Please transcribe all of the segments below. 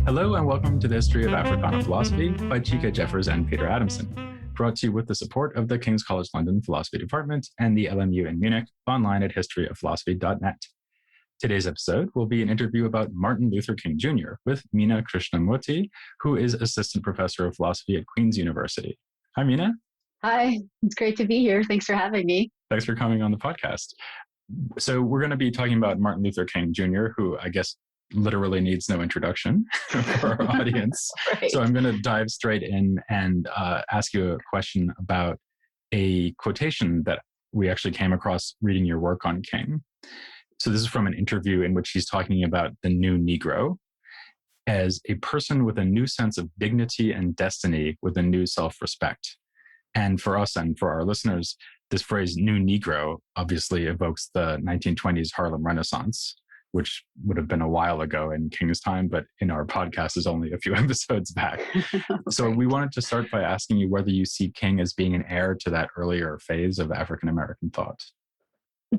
Hello and welcome to the History of Africana Philosophy by Chika Jeffers and Peter Adamson, brought to you with the support of the King's College London Philosophy Department and the LMU in Munich, online at historyofphilosophy.net. Today's episode will be an interview about Martin Luther King Jr. with Meena Krishnamurthy, who is Assistant Professor of Philosophy at Queen's University. Hi, Meena. Hi, it's great to be here. Thanks for having me. Thanks for coming on the podcast. So we're going to be talking about Martin Luther King Jr., who I guess literally needs no introduction for our audience. Right. So I'm going to dive straight in and ask you a question about a quotation that we actually came across reading your work on King. So this is from an interview in which he's talking about the new Negro as a person with a new sense of dignity and destiny with a new self-respect. And for us and for our listeners, this phrase new Negro obviously evokes the 1920s Harlem Renaissance, which would have been a while ago in King's time, but in our podcast is only a few episodes back. So we wanted to start by asking you whether you see King as being an heir to that earlier phase of African-American thought.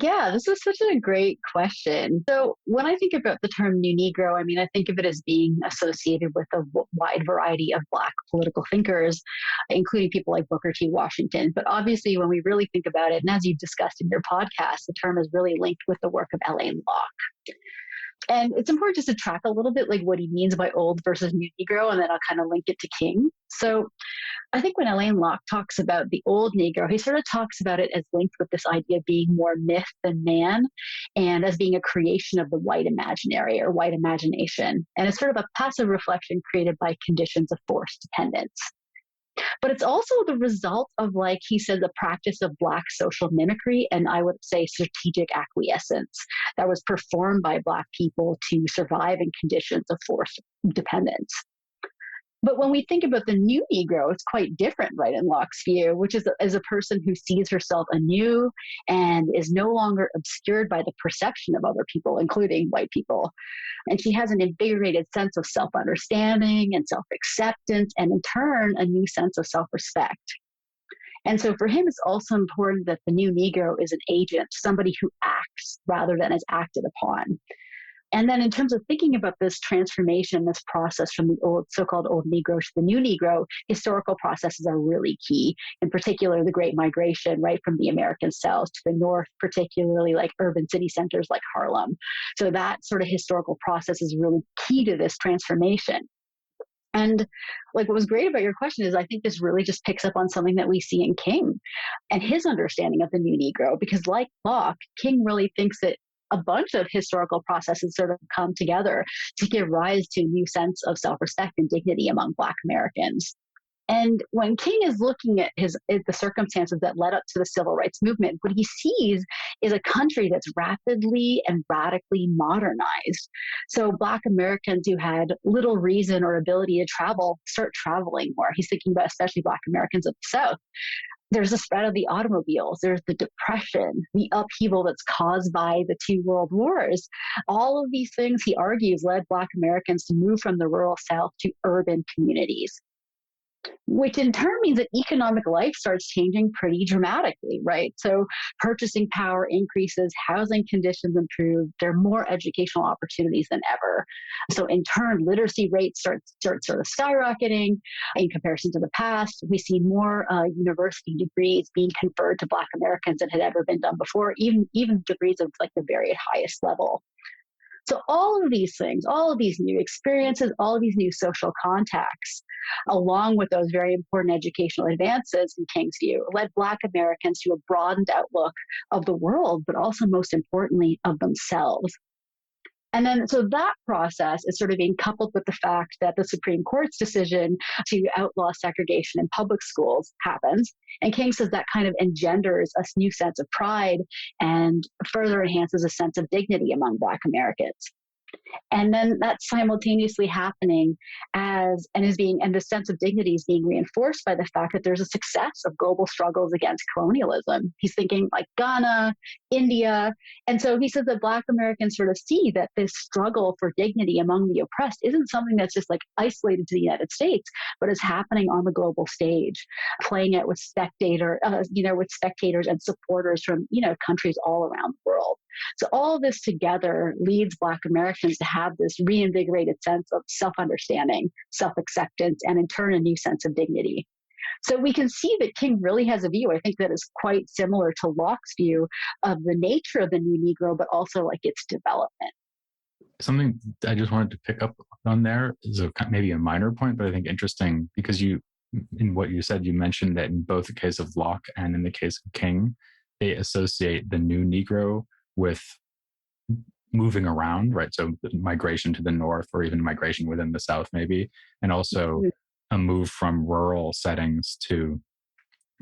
Yeah, this is such a great question. So when I think about the term New Negro, I think of it as being associated with a wide variety of Black political thinkers, including people like Booker T. Washington. But obviously, when we really think about it, and as you've discussed in your podcast, the term is really linked with the work of L.A. Locke. And it's important just to track a little bit like what he means by old versus new Negro, and then I'll kind of link it to King. So I think when Elaine Locke talks about the old Negro, he sort of talks about it as linked with this idea of being more myth than man and as being a creation of the white imaginary or white imagination. And it's sort of a passive reflection created by conditions of forced dependence. But it's also the result of, like he said, the practice of Black social mimicry and I would say strategic acquiescence that was performed by Black people to survive in conditions of forced dependence. But when we think about the new Negro, it's quite different, right, in Locke's view, which is as a person who sees herself anew and is no longer obscured by the perception of other people, including white people. And she has an invigorated sense of self-understanding and self-acceptance, and in turn, a new sense of self-respect. And so for him, it's also important that the new Negro is an agent, somebody who acts rather than is acted upon. And then in terms of thinking about this transformation, this process from the old, so-called old Negro to the new Negro, historical processes are really key. In particular, the Great Migration, right, from the American South to the North, particularly like urban city centers like Harlem. So that sort of historical process is really key to this transformation. And like what was great about your question is I think this really just picks up on something that we see in King and his understanding of the new Negro, because like Locke, King really thinks that a bunch of historical processes sort of come together to give rise to a new sense of self-respect and dignity among Black Americans. And when King is looking at the circumstances that led up to the civil rights movement, what he sees is a country that's rapidly and radically modernized. So Black Americans who had little reason or ability to travel start traveling more. He's thinking about especially Black Americans of the South. There's the spread of the automobiles. There's the depression, the upheaval that's caused by the two world wars. All of these things, he argues, led Black Americans to move from the rural South to urban communities, which in turn means that economic life starts changing pretty dramatically, right? So purchasing power increases, housing conditions improve, there are more educational opportunities than ever. So in turn, literacy rates start sort of skyrocketing in comparison to the past. We see more university degrees being conferred to Black Americans than had ever been done before, even degrees of like the very highest level. So all of these things, all of these new experiences, all of these new social contacts, along with those very important educational advances in King's view, led Black Americans to a broadened outlook of the world, but also most importantly of themselves. And then, so that process is sort of being coupled with the fact that the Supreme Court's decision to outlaw segregation in public schools happens. And King says that kind of engenders a new sense of pride and further enhances a sense of dignity among Black Americans. And then that's simultaneously happening and the sense of dignity is being reinforced by the fact that there's a success of global struggles against colonialism. He's thinking like Ghana, India. And so he says that Black Americans sort of see that this struggle for dignity among the oppressed isn't something that's just like isolated to the United States, but is happening on the global stage, playing it with spectators and supporters from, countries all around the world. So all of this together leads Black Americans to have this reinvigorated sense of self-understanding, self-acceptance, and in turn, a new sense of dignity. So we can see that King really has a view, I think, that is quite similar to Locke's view of the nature of the new Negro, but also like its development. Something I just wanted to pick up on there is maybe a minor point, but I think interesting because in what you said, you mentioned that in both the case of Locke and in the case of King, they associate the new Negro with moving around, right? So migration to the north or even migration within the South, maybe, and also a move from rural settings to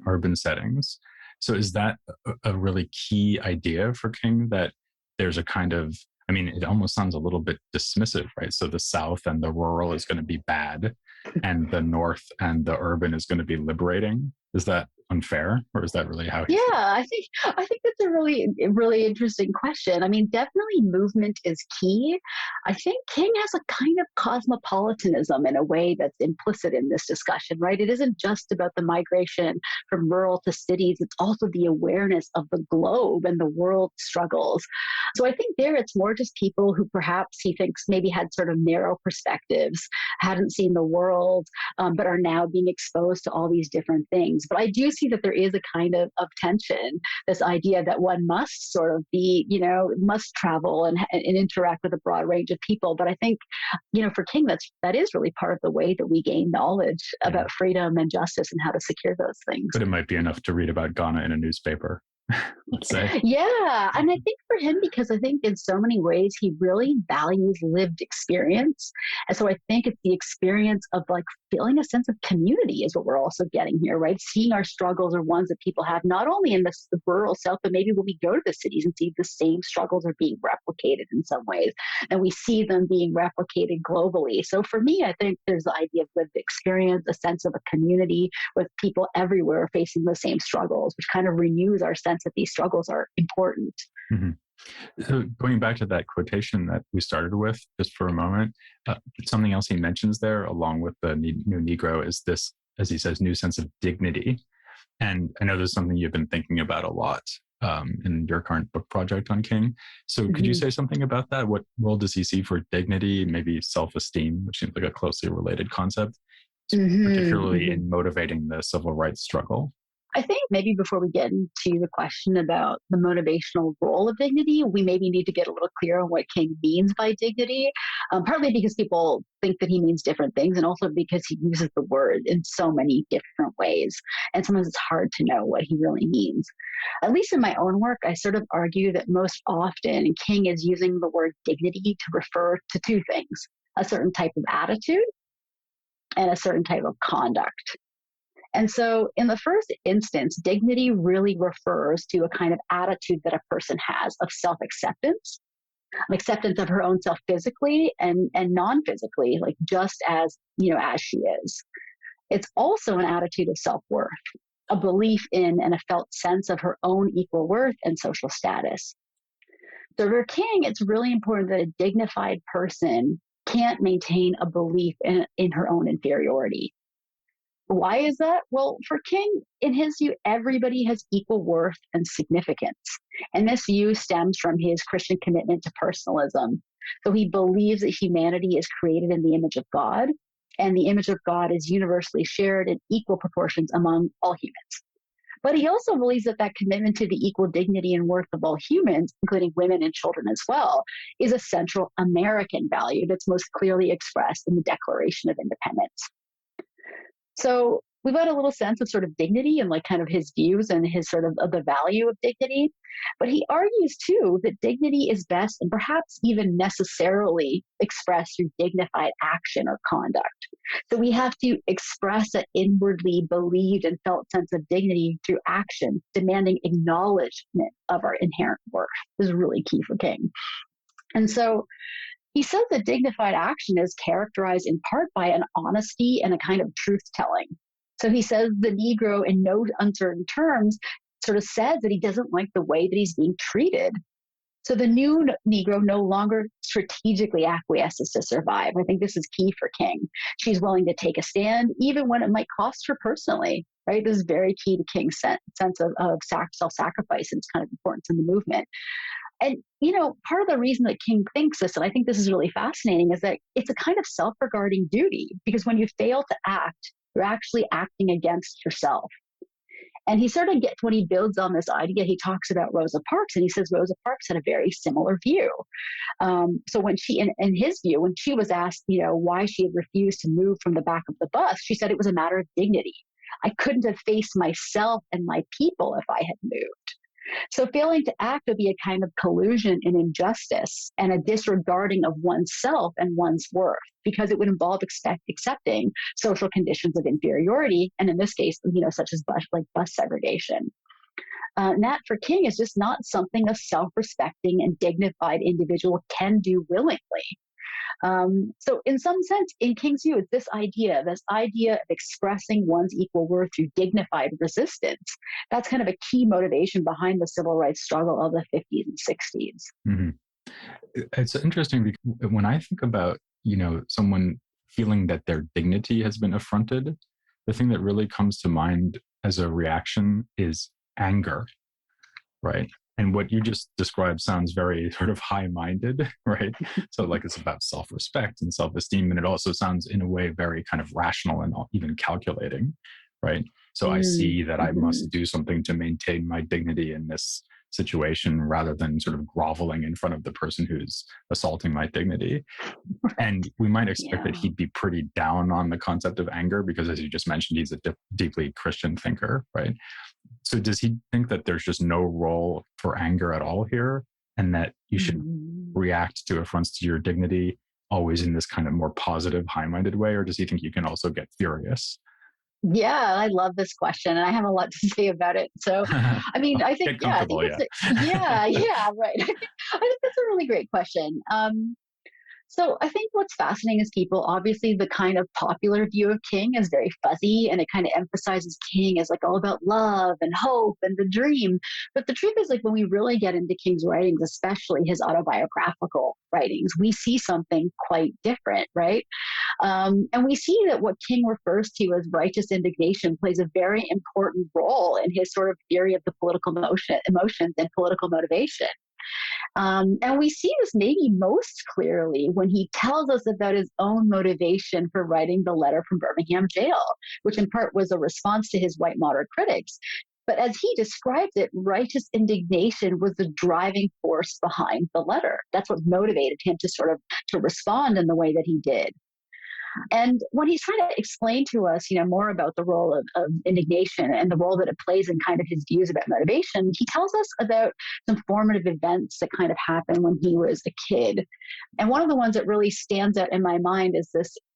urban settings. So is that a really key idea for King, that there's a kind of, I mean, it almost sounds a little bit dismissive, right? So the South and the rural is going to be bad, and the North and the urban is going to be liberating. Is that unfair, or is that really how he Yeah, sees it? I think that's a really interesting question. I mean, definitely movement is key. I think King has a kind of cosmopolitanism in a way that's implicit in this discussion, right? It isn't just about the migration from rural to cities, it's also the awareness of the globe and the world struggles. So I think there it's more just people who perhaps he thinks maybe had sort of narrow perspectives, hadn't seen the world, but are now being exposed to all these different things. But I do see that there is a kind of tension, this idea that one must sort of be, must travel and interact with a broad range of people. But I think, for King, that is really part of the way that we gain knowledge Yeah. about freedom and justice and how to secure those things. But it might be enough to read about Ghana in a newspaper, let's say. Yeah. And I think for him, because I think in so many ways he really values lived experience. And so I think it's the experience of like feeling a sense of community is what we're also getting here, right? Seeing our struggles are ones that people have not only in the rural South, but maybe when we go to the cities and see the same struggles are being replicated in some ways. And we see them being replicated globally. So for me, I think there's the idea of lived experience, a sense of a community with people everywhere facing the same struggles, which kind of renews our sense that these struggles are important. Mm-hmm. So going back to that quotation that we started with just for a moment, something else he mentions there along with the new Negro is this, as he says, new sense of dignity. And I know this is something you've been thinking about a lot in your current book project on King. So could you say something about that? What role does he see for dignity, maybe self-esteem, which seems like a closely related concept, particularly in motivating the civil rights struggle? I think maybe before we get into the question about the motivational role of dignity, we maybe need to get a little clear on what King means by dignity, partly because people think that he means different things, and also because he uses the word in so many different ways. And sometimes it's hard to know what he really means. At least in my own work, I sort of argue that most often King is using the word dignity to refer to two things: a certain type of attitude and a certain type of conduct. And so, in the first instance, dignity really refers to a kind of attitude that a person has of self acceptance, acceptance of her own self physically and non physically, like just as she is. It's also an attitude of self worth, a belief in and a felt sense of her own equal worth and social status. So, for King, it's really important that a dignified person can't maintain a belief in her own inferiority. Why is that? Well, for King, in his view, everybody has equal worth and significance. And this view stems from his Christian commitment to personalism. So he believes that humanity is created in the image of God, and the image of God is universally shared in equal proportions among all humans. But he also believes that that commitment to the equal dignity and worth of all humans, including women and children as well, is a central American value that's most clearly expressed in the Declaration of Independence. So we've got a little sense of sort of dignity and like kind of his views and his sort of the value of dignity. But he argues too that dignity is best and perhaps even necessarily expressed through dignified action or conduct. So we have to express an inwardly believed and felt sense of dignity through action, demanding acknowledgement of our inherent worth. This is really key for King. And so he says that dignified action is characterized in part by an honesty and a kind of truth telling. So he says the Negro, in no uncertain terms, sort of says that he doesn't like the way that he's being treated. So the new Negro no longer strategically acquiesces to survive. I think this is key for King. She's willing to take a stand, even when it might cost her personally. Right? This is very key to King's sense of self-sacrifice and its kind of importance in the movement. And, part of the reason that King thinks this, and I think this is really fascinating, is that it's a kind of self regarding duty, because when you fail to act, you're actually acting against yourself. And he sort of gets, when he builds on this idea, he talks about Rosa Parks, and he says Rosa Parks had a very similar view. So when she, in his view, when she was asked, why she had refused to move from the back of the bus, she said it was a matter of dignity. I couldn't have faced myself and my people if I had moved. So failing to act would be a kind of collusion in injustice and a disregarding of oneself and one's worth, because it would involve accepting social conditions of inferiority, and in this case, such as bus segregation. And that for King is just not something a self-respecting and dignified individual can do willingly. So in some sense, in King's view, it's this idea of expressing one's equal worth through dignified resistance. That's kind of a key motivation behind the civil rights struggle of the 50s and 60s. Mm-hmm. It's interesting because when I think about, someone feeling that their dignity has been affronted, the thing that really comes to mind as a reaction is anger, right? And what you just described sounds very sort of high-minded, right? So like it's about self-respect and self-esteem. And it also sounds in a way very kind of rational and even calculating, right? So I see that I must do something to maintain my dignity in this situation rather than sort of groveling in front of the person who's assaulting my dignity. And we might expect that he'd be pretty down on the concept of anger because, as you just mentioned, he's a deeply Christian thinker, right? So does he think that there's just no role for anger at all here, and that you should react to affronts to your dignity always in this kind of more positive, high-minded way? Or does he think you can also get furious? Yeah, I love this question, and I have a lot to say about it. So, I mean, I think, I think right. I think that's a really great question. So I think what's fascinating is people, obviously the kind of popular view of King is very fuzzy, and it kind of emphasizes King as like all about love and hope and the dream. But the truth is, like, when we really get into King's writings, especially his autobiographical writings, we see something quite different, right? And we see that what King refers to as righteous indignation plays a very important role in his sort of theory of the political emotions and political motivation. And we see this maybe most clearly when he tells us about his own motivation for writing the letter from Birmingham jail, which in part was a response to his white moderate critics. But as he describes it, righteous indignation was the driving force behind the letter. That's what motivated him to respond in the way that he did. And when he's trying to explain to us, more about the role of indignation and the role that it plays in kind of his views about motivation, he tells us about some formative events that kind of happened when he was a kid. And one of the ones that really stands out in my mind is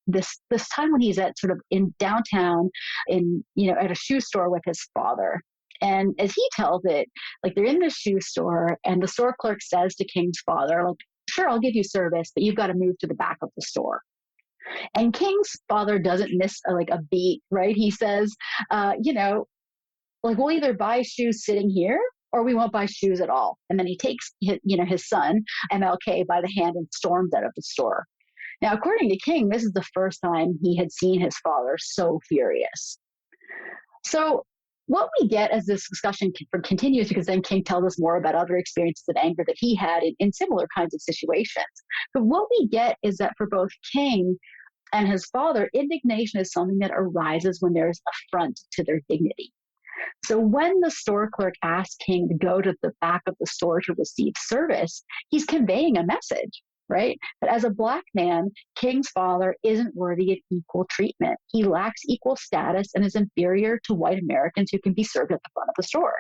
this time when he's at sort of in downtown at a shoe store with his father. And as he tells it, like they're in the shoe store and the store clerk says to King's father, like, sure, I'll give you service, but you've got to move to the back of the store. And King's father doesn't miss a beat, right? He says, we'll either buy shoes sitting here or we won't buy shoes at all. And then he takes his son, MLK, by the hand and storms out of the store. Now, according to King, this is the first time he had seen his father so furious. So what we get as this discussion continues, because then King tells us more about other experiences of anger that he had in similar kinds of situations. But what we get is that for both King and his father, indignation is something that arises when there's affront to their dignity. So when the store clerk asks King to go to the back of the store to receive service, he's conveying a message, right? That as a Black man, King's father isn't worthy of equal treatment. He lacks equal status and is inferior to white Americans who can be served at the front of the store.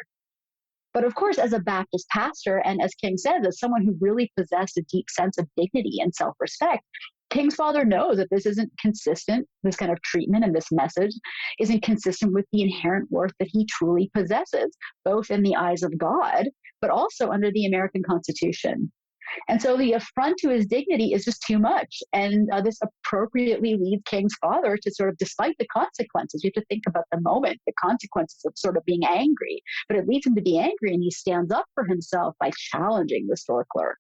But of course, as a Baptist pastor, and as King says, as someone who really possessed a deep sense of dignity and self-respect, King's father knows that this isn't consistent, this kind of treatment and this message isn't consistent with the inherent worth that he truly possesses, both in the eyes of God, but also under the American Constitution. And so the affront to his dignity is just too much. And this appropriately leads King's father to sort of, despite the consequences, you have to think about the moment, the consequences of sort of being angry, but it leads him to be angry, and he stands up for himself by challenging the store clerk.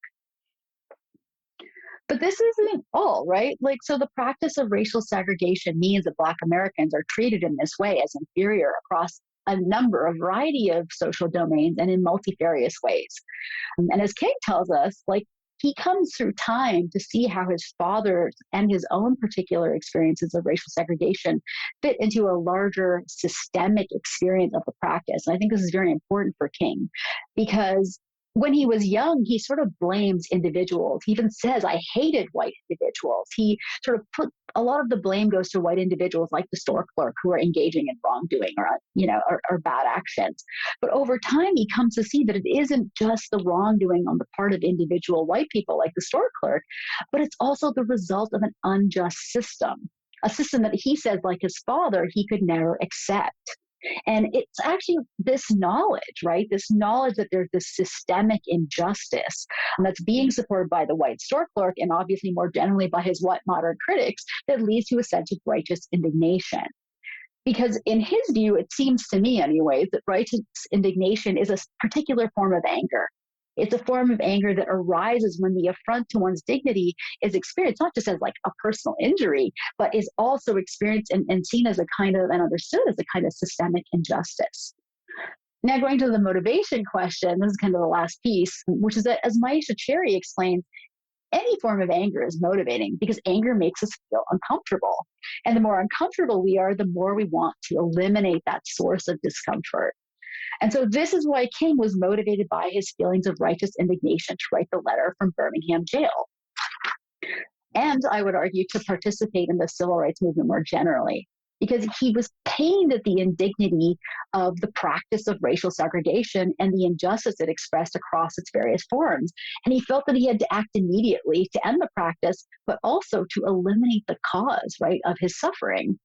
But this isn't all, right? So the practice of racial segregation means that Black Americans are treated in this way as inferior across a variety of social domains and in multifarious ways. And as King tells us, like, he comes through time to see how his father and his own particular experiences of racial segregation fit into a larger systemic experience of the practice. And I think this is very important for King because when he was young, he sort of blames individuals. He even says, I hated white individuals. He sort of put a lot of the blame goes to white individuals like the store clerk who are engaging in wrongdoing or bad actions. But over time, he comes to see that it isn't just the wrongdoing on the part of individual white people like the store clerk, but it's also the result of an unjust system, a system that he says, like his father, he could never accept. And it's actually this knowledge, right? This knowledge that there's this systemic injustice that's being supported by the white store clerk and obviously more generally by his white modern critics that leads to a sense of righteous indignation. Because in his view, it seems to me anyways, that righteous indignation is a particular form of anger. It's a form of anger that arises when the affront to one's dignity is experienced, not just as like a personal injury, but is also experienced and seen as a kind of, and understood as a kind of systemic injustice. Now, going to the motivation question, this is kind of the last piece, which is that as Maisha Cherry explains, any form of anger is motivating because anger makes us feel uncomfortable. And the more uncomfortable we are, the more we want to eliminate that source of discomfort. And so this is why King was motivated by his feelings of righteous indignation to write the letter from Birmingham jail. And I would argue to participate in the civil rights movement more generally, because he was pained at the indignity of the practice of racial segregation and the injustice it expressed across its various forms. And he felt that he had to act immediately to end the practice, but also to eliminate the cause, right, of his suffering.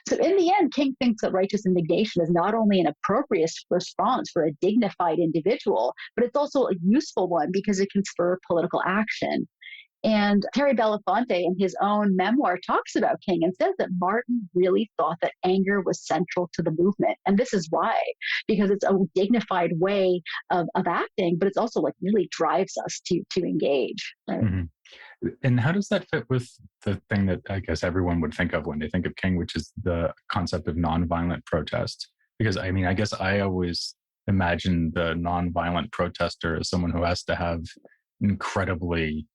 So in the end, King thinks that righteous indignation is not only an appropriate response for a dignified individual, but it's also a useful one because it can spur political action. And Terry Belafonte, in his own memoir, talks about King and says that Martin really thought that anger was central to the movement. And this is why, because it's a dignified way of acting, but it's also like really drives us to engage. Right? Mm-hmm. And how does that fit with the thing that I guess everyone would think of when they think of King, which is the concept of nonviolent protest? Because I mean, I guess I always imagine the nonviolent protester as someone who has to have incredibly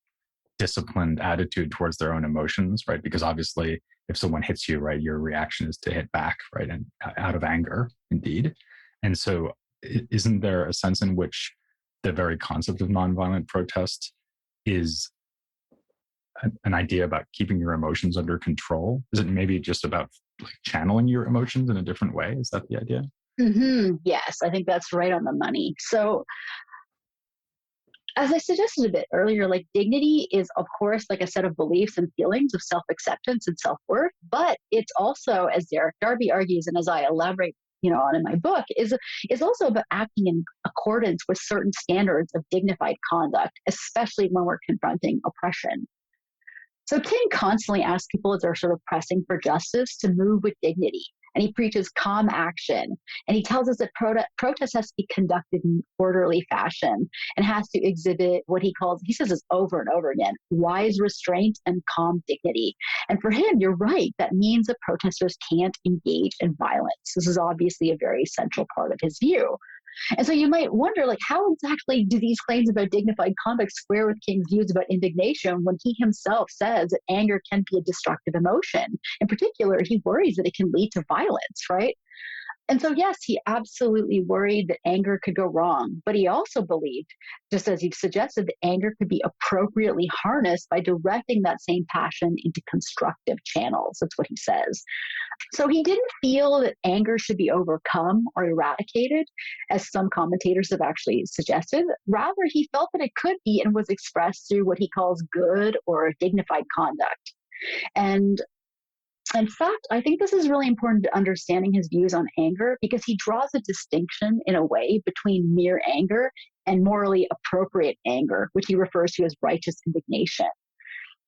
disciplined attitude towards their own emotions, right? Because obviously, if someone hits you, right, your reaction is to hit back, right, and out of anger, indeed. And so, isn't there a sense in which the very concept of nonviolent protest is an idea about keeping your emotions under control? Is it maybe just about like channeling your emotions in a different way? Is that the idea? Mm-hmm. Yes, I think that's right on the money. So, as I suggested a bit earlier, like dignity is, of course, like a set of beliefs and feelings of self-acceptance and self-worth, but it's also, as Derek Darby argues, and as I elaborate, on in my book, is also about acting in accordance with certain standards of dignified conduct, especially when we're confronting oppression. So King constantly asks people as they're sort of pressing for justice to move with dignity. And he preaches calm action. And he tells us that protest has to be conducted in orderly fashion and has to exhibit what he says this over and over again, wise restraint and calm dignity. And for him, you're right. That means that protesters can't engage in violence. This is obviously a very central part of his view. And so you might wonder, like, how exactly do these claims about dignified conduct square with King's views about indignation when he himself says that anger can be a destructive emotion? In particular, he worries that it can lead to violence, right? And so, yes, he absolutely worried that anger could go wrong, but he also believed, just as he suggested, that anger could be appropriately harnessed by directing that same passion into constructive channels. That's what he says. So he didn't feel that anger should be overcome or eradicated, as some commentators have actually suggested. Rather, he felt that it could be and was expressed through what he calls good or dignified conduct. And in fact, I think this is really important to understanding his views on anger because he draws a distinction in a way between mere anger and morally appropriate anger, which he refers to as righteous indignation.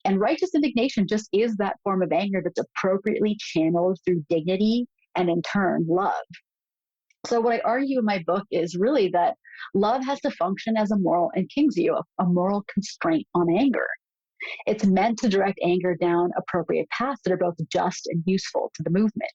And righteous indignation just is that form of anger that's appropriately channeled through dignity and in turn love. So what I argue in my book is really that love has to function as a moral, in King's view, a moral constraint on anger. It's meant to direct anger down appropriate paths that are both just and useful to the movement.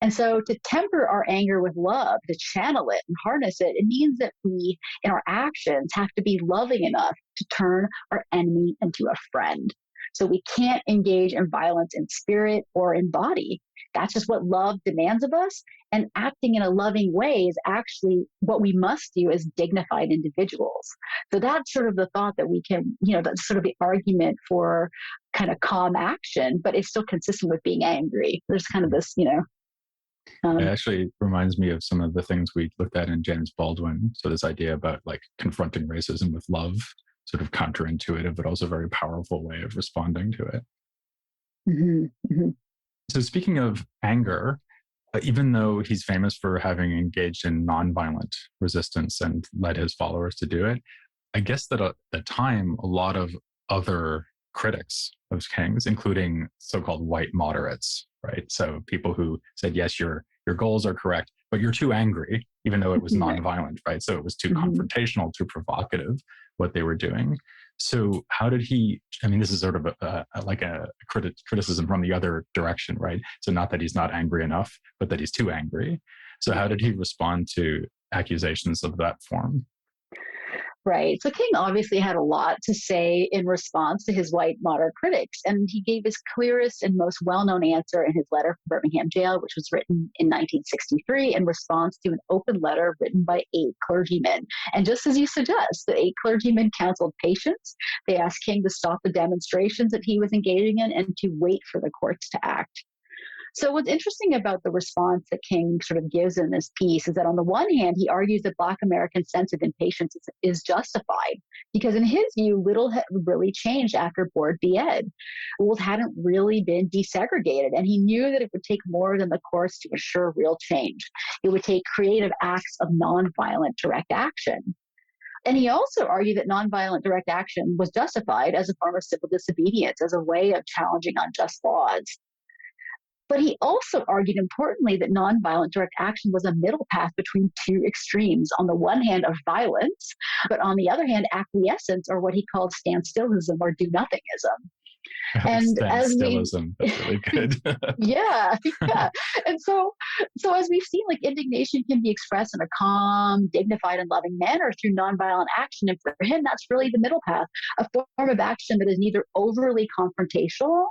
And so to temper our anger with love, to channel it and harness it, it means that we, in our actions, have to be loving enough to turn our enemy into a friend. So we can't engage in violence in spirit or in body. That's just what love demands of us. And acting in a loving way is actually what we must do as dignified individuals. So that's sort of the thought that we can, that's sort of the argument for kind of calm action, but it's still consistent with being angry. There's kind of this, It actually reminds me of some of the things we looked at in James Baldwin. So this idea about like confronting racism with love, sort of counterintuitive, but also very powerful way of responding to it. Mm-hmm, mm-hmm. So speaking of anger, even though he's famous for having engaged in nonviolent resistance and led his followers to do it, I guess that at the time, a lot of other critics of King's, including so-called white moderates, right? So people who said, yes, your goals are correct, but you're too angry, even though it was nonviolent, right? So it was too confrontational, too provocative, what they were doing. So how did he, this is sort of like a criticism from the other direction, right? So not that he's not angry enough, but that he's too angry. So how did he respond to accusations of that form? Right. So King obviously had a lot to say in response to his white moderate critics, and he gave his clearest and most well-known answer in his letter from Birmingham jail, which was written in 1963 in response to an open letter written by 8 clergymen. And just as you suggest, the 8 clergymen counseled patience. They asked King to stop the demonstrations that he was engaging in and to wait for the courts to act. So what's interesting about the response that King sort of gives in this piece is that on the one hand, he argues that Black Americans' sense of impatience is justified because in his view, little had really changed after Board v. Ed. Schools hadn't really been desegregated, and he knew that it would take more than the courts to assure real change. It would take creative acts of nonviolent direct action. And he also argued that nonviolent direct action was justified as a form of civil disobedience, as a way of challenging unjust laws. But he also argued importantly that nonviolent direct action was a middle path between 2 extremes. On the one hand, of violence, but on the other hand, acquiescence, or what he called standstillism or do-nothingism. And as we, Standstillism, that's really good. yeah. And so as we've seen, like indignation can be expressed in a calm, dignified, and loving manner through nonviolent action. And for him, that's really the middle path, a form of action that is neither overly confrontational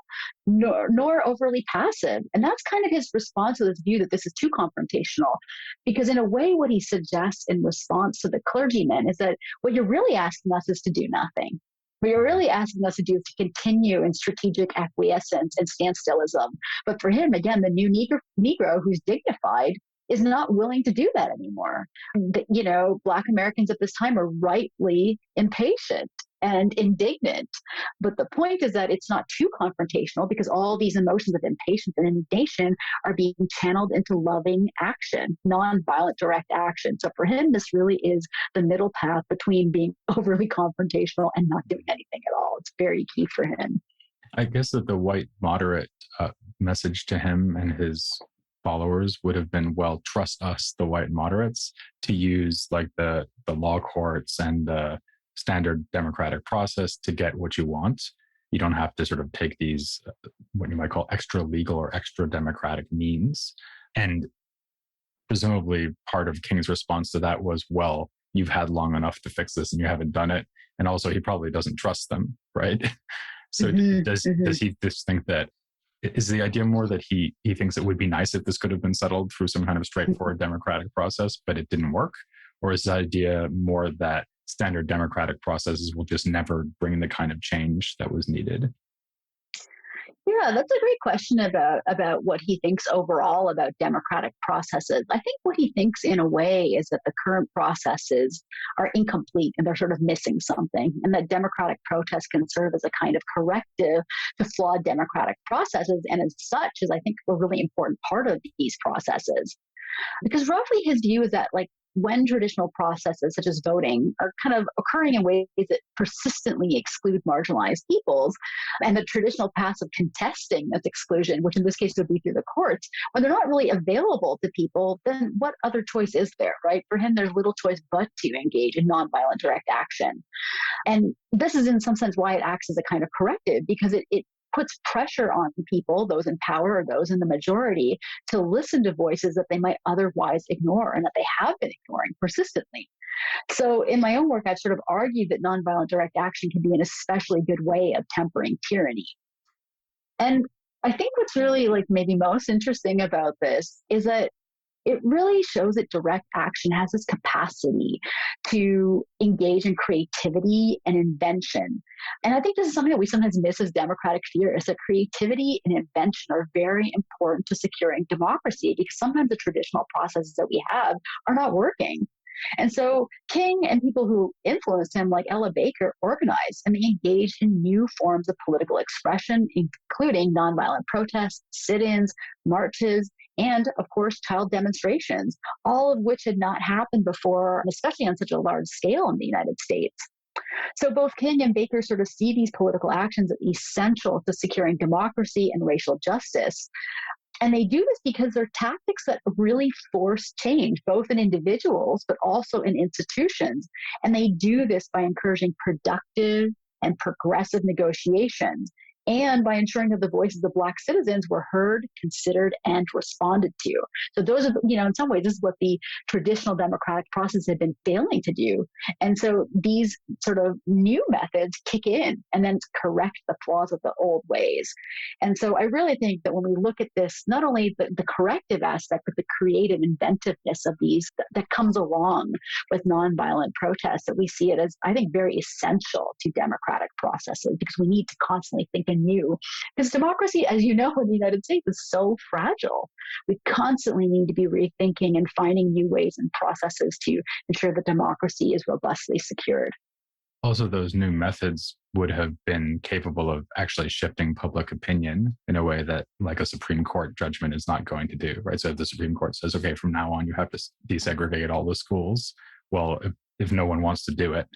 nor overly passive. And that's kind of his response to this view that this is too confrontational. Because in a way, what he suggests in response to the clergymen is that what you're really asking us is to do nothing. What you're really asking us to do is to continue in strategic acquiescence and standstillism. But for him, again, the new Negro who's dignified is not willing to do that anymore. Black Americans at this time are rightly impatient and indignant. But the point is that it's not too confrontational because all these emotions of impatience and indignation are being channeled into loving action, nonviolent direct action. So for him, this really is the middle path between being overly confrontational and not doing anything at all. It's very key for him. I guess that the white moderate message to him and his followers would have been, well, trust us, the white moderates, to use like the law courts and the standard democratic process to get what you want. You don't have to sort of take these, what you might call extra legal or extra democratic means. And presumably part of King's response to that was, well, you've had long enough to fix this and you haven't done it. And also he probably doesn't trust them, right? So does he just think that, is the idea more that he thinks it would be nice if this could have been settled through some kind of straightforward democratic process, but it didn't work? Or is the idea more that standard democratic processes will just never bring the kind of change that was needed? Yeah, that's a great question about what he thinks overall about democratic processes. I think what he thinks in a way is that the current processes are incomplete and they're sort of missing something, and that democratic protest can serve as a kind of corrective to flawed democratic processes, and as such is, I think, a really important part of these processes. Because roughly his view is that, like, when traditional processes such as voting are kind of occurring in ways that persistently exclude marginalized peoples, and the traditional paths of contesting this exclusion, which in this case would be through the courts, when they're not really available to people, then what other choice is there, right? For him, there's little choice but to engage in nonviolent direct action. And this is in some sense why it acts as a kind of corrective, because it puts pressure on people, those in power or those in the majority, to listen to voices that they might otherwise ignore and that they have been ignoring persistently. So in my own work, I've sort of argued that nonviolent direct action can be an especially good way of tempering tyranny. And I think what's really like maybe most interesting about this is that it really shows that direct action has this capacity to engage in creativity and invention. And I think this is something that we sometimes miss as democratic theorists, that creativity and invention are very important to securing democracy, because sometimes the traditional processes that we have are not working. And so King and people who influenced him, like Ella Baker, organized and they engaged in new forms of political expression, including nonviolent protests, sit-ins, marches, and of course, child demonstrations, all of which had not happened before, especially on such a large scale in the United States. So both King and Baker sort of see these political actions as essential to securing democracy and racial justice. And they do this because they're tactics that really force change, both in individuals, but also in institutions. And they do this by encouraging productive and progressive negotiations, and by ensuring that the voices of Black citizens were heard, considered, and responded to. So those are, in some ways, this is what the traditional democratic process had been failing to do. And so these sort of new methods kick in and then correct the flaws of the old ways. And so I really think that when we look at this, not only the corrective aspect, but the creative inventiveness of these that comes along with nonviolent protests, that we see it as, I think, very essential to democratic processes, because we need to constantly think anew. Because democracy, as you know, in the United States is so fragile. We constantly need to be rethinking and finding new ways and processes to ensure that democracy is robustly secured. Also, those new methods would have been capable of actually shifting public opinion in a way that, like, a Supreme Court judgment is not going to do, right? So if the Supreme Court says, okay, from now on, you have to desegregate all the schools, well, if no one wants to do it,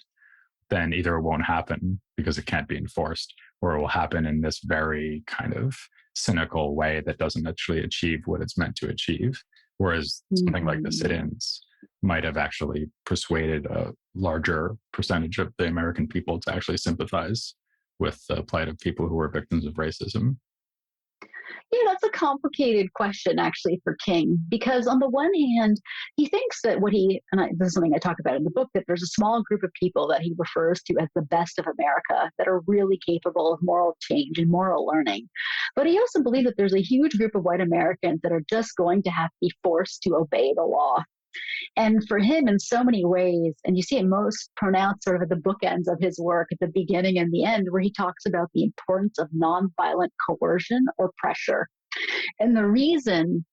then either it won't happen because it can't be enforced, or it will happen in this very kind of cynical way that doesn't actually achieve what it's meant to achieve. Whereas something like the sit-ins might have actually persuaded a larger percentage of the American people to actually sympathize with the plight of people who were victims of racism. Yeah, that's a complicated question, actually, for King, because on the one hand, he thinks that this is something I talk about in the book, that there's a small group of people that he refers to as the best of America that are really capable of moral change and moral learning. But he also believes that there's a huge group of white Americans that are just going to have to be forced to obey the law. And for him, in so many ways, and you see it most pronounced sort of at the bookends of his work, at the beginning and the end, where he talks about the importance of nonviolent coercion or pressure. And the reason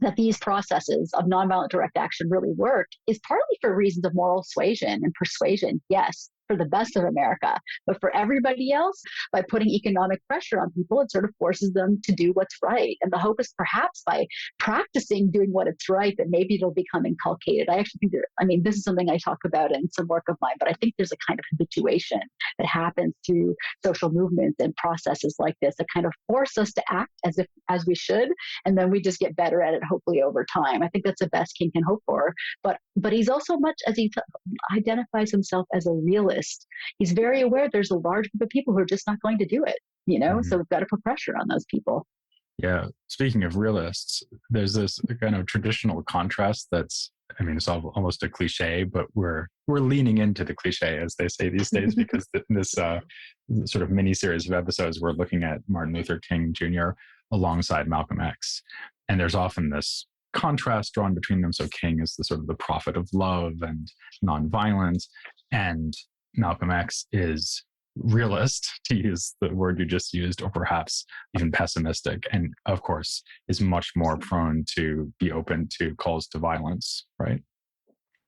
that these processes of nonviolent direct action really work is partly for reasons of moral suasion and persuasion, yes, for the best of America. But for everybody else, by putting economic pressure on people, it sort of forces them to do what's right. And the hope is perhaps by practicing doing what it's right, that maybe it'll become inculcated. I actually think this is something I talk about in some work of mine, but I think there's a kind of habituation that happens through social movements and processes like this that kind of force us to act as we should. And then we just get better at it, hopefully over time. I think that's the best King can hope for. But he's also, much as he identifies himself as a realist, he's very aware there's a large group of people who are just not going to do it, So we've got to put pressure on those people. Yeah. Speaking of realists, there's this kind of traditional contrast it's almost a cliche, but we're leaning into the cliche, as they say these days, because this sort of mini series of episodes, we're looking at Martin Luther King Jr. alongside Malcolm X. And there's often this contrast drawn between them. So King is the sort of the prophet of love and nonviolence, and Malcolm X is realist, to use the word you just used, or perhaps even pessimistic, and of course is much more prone to be open to calls to violence, right?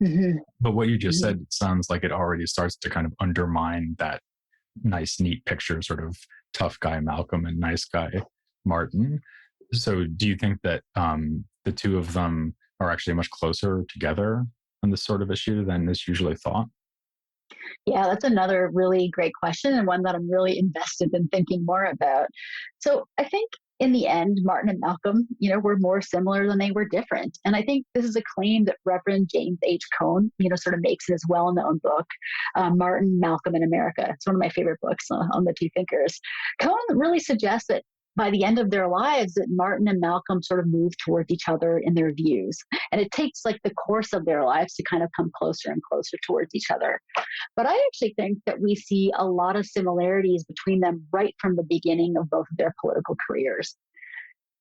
Mm-hmm. But what you just said sounds like it already starts to kind of undermine that nice, neat picture, sort of tough guy Malcolm and nice guy Martin. So do you think that the two of them are actually much closer together on this sort of issue than is usually thought? Yeah, that's another really great question, and one that I'm really invested in thinking more about. So I think in the end, Martin and Malcolm, were more similar than they were different. And I think this is a claim that Reverend James H. Cone, sort of makes in his well-known book, Martin, Malcolm in America. It's one of my favorite books on the two thinkers. Cone really suggests that by the end of their lives, that Martin and Malcolm sort of move towards each other in their views. And it takes like the course of their lives to kind of come closer and closer towards each other. But I actually think that we see a lot of similarities between them right from the beginning of both of their political careers.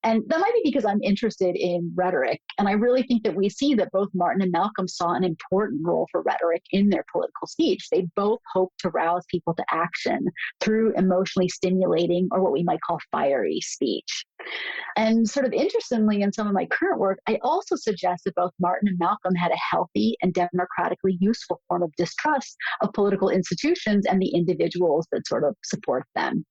And that might be because I'm interested in rhetoric. And I really think that we see that both Martin and Malcolm saw an important role for rhetoric in their political speech. They both hoped to rouse people to action through emotionally stimulating, or what we might call fiery speech. And sort of interestingly, in some of my current work, I also suggest that both Martin and Malcolm had a healthy and democratically useful form of distrust of political institutions and the individuals that sort of support them.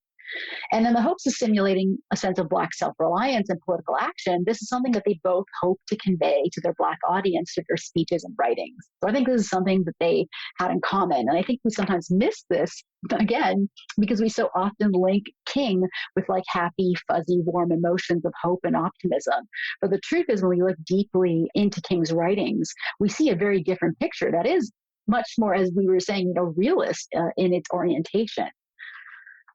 And in the hopes of stimulating a sense of Black self-reliance and political action, this is something that they both hope to convey to their Black audience through their speeches and writings. So I think this is something that they had in common. And I think we sometimes miss this, again, because we so often link King with like happy, fuzzy, warm emotions of hope and optimism. But the truth is, when we look deeply into King's writings, we see a very different picture that is much more, as we were saying, realist in its orientation.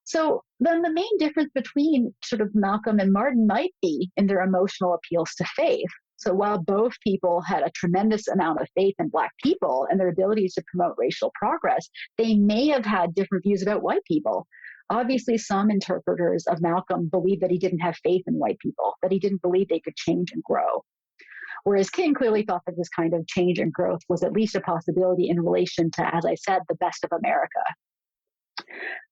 So then the main difference between sort of Malcolm and Martin might be in their emotional appeals to faith. So while both people had a tremendous amount of faith in Black people and their abilities to promote racial progress, they may have had different views about white people. Obviously, some interpreters of Malcolm believed that he didn't have faith in white people, that he didn't believe they could change and grow. Whereas King clearly thought that this kind of change and growth was at least a possibility in relation to, as I said, the best of America.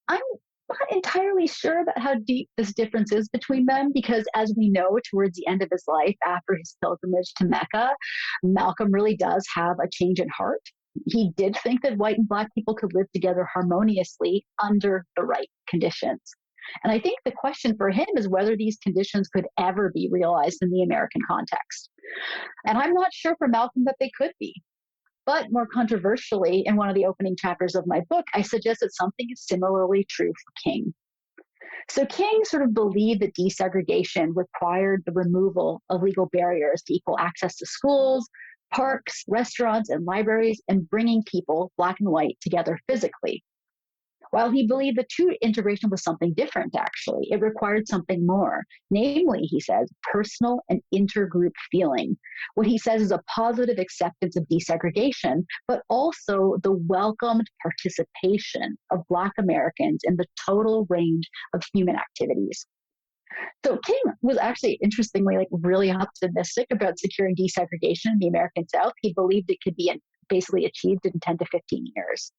I'm not entirely sure about how deep this difference is between them, because as we know, towards the end of his life, after his pilgrimage to Mecca, Malcolm really does have a change in heart. He did think that white and Black people could live together harmoniously under the right conditions. And I think the question for him is whether these conditions could ever be realized in the American context. And I'm not sure for Malcolm that they could be. But more controversially, in one of the opening chapters of my book, I suggest that something is similarly true for King. So King sort of believed that desegregation required the removal of legal barriers to equal access to schools, parks, restaurants, and libraries, and bringing people, Black and white, together physically. While he believed that true integration was something different, actually, it required something more. Namely, he says, personal and intergroup feeling. What he says is a positive acceptance of desegregation, but also the welcomed participation of Black Americans in the total range of human activities. So King was actually, interestingly, really optimistic about securing desegregation in the American South. He believed it could be basically achieved in 10 to 15 years.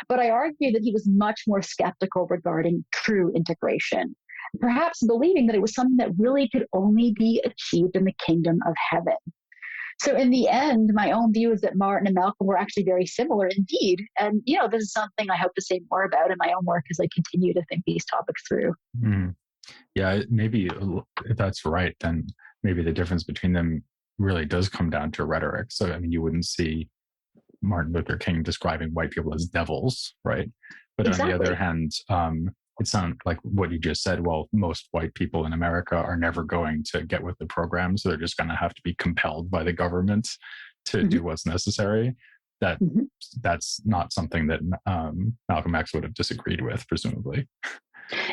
But I argue that he was much more skeptical regarding true integration, perhaps believing that it was something that really could only be achieved in the kingdom of heaven. So in the end, my own view is that Martin and Malcolm were actually very similar indeed. And, this is something I hope to say more about in my own work as I continue to think these topics through. Mm. Yeah, maybe if that's right, then maybe the difference between them really does come down to rhetoric. So, I mean, you wouldn't see Martin Luther King describing white people as devils, right? But Exactly. on the other hand, it sounds like what you just said, well, most white people in America are never going to get with the program, so they're just going to have to be compelled by the government to do what's necessary. That's not something that Malcolm X would have disagreed with, presumably.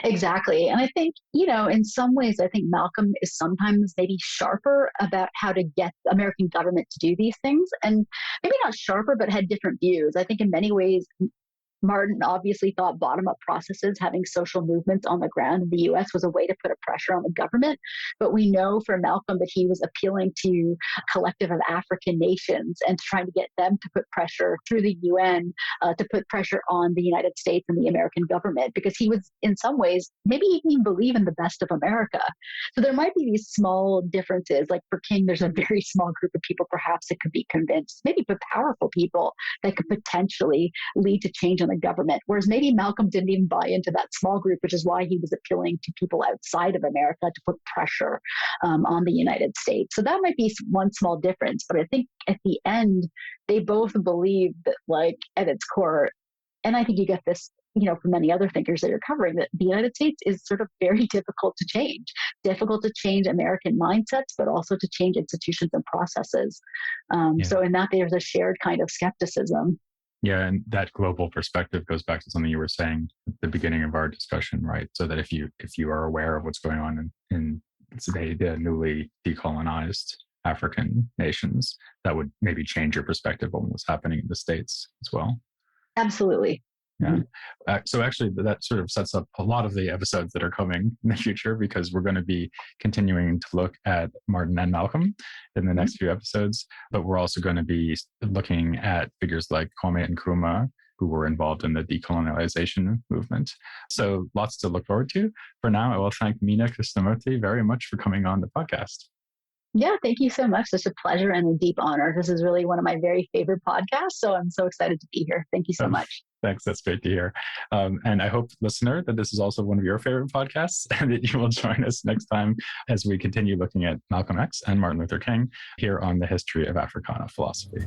Exactly. And I think, in some ways, I think Malcolm is sometimes maybe sharper about how to get the American government to do these things. And maybe not sharper, but had different views. I think in many ways, Martin obviously thought bottom-up processes, having social movements on the ground in the U.S. was a way to put a pressure on the government. But we know for Malcolm that he was appealing to a collective of African nations and trying to get them to put pressure through the UN to put pressure on the United States and the American government, because he was, in some ways, maybe he didn't even believe in the best of America. So there might be these small differences. Like for King, there's a very small group of people perhaps that could be convinced, maybe but powerful people that could potentially lead to change in the government, whereas maybe Malcolm didn't even buy into that small group, which is why he was appealing to people outside of America to put pressure on the United States. So that might be one small difference, but I think at the end, they both believe that, at its core, and I think you get this for many other thinkers that you're covering, that the United States is sort of very difficult to change American mindsets, but also to change institutions and processes. Yeah. So in that, there's a shared kind of skepticism. Yeah, and that global perspective goes back to something you were saying at the beginning of our discussion, right? So that if you are aware of what's going on in say the newly decolonized African nations, that would maybe change your perspective on what's happening in the States as well. Absolutely. Yeah. So actually, that sort of sets up a lot of the episodes that are coming in the future, because we're going to be continuing to look at Martin and Malcolm in the next few episodes. But we're also going to be looking at figures like Kwame and Nkrumah, who were involved in the decolonialization movement. So lots to look forward to. For now, I will thank Meena Krishnamurthy very much for coming on the podcast. Yeah, thank you so much. Such a pleasure and a deep honor. This is really one of my very favorite podcasts. So I'm so excited to be here. Thank you so much. Thanks. That's great to hear. And I hope, listener, that this is also one of your favorite podcasts and that you will join us next time as we continue looking at Malcolm X and Martin Luther King here on the History of Africana Philosophy.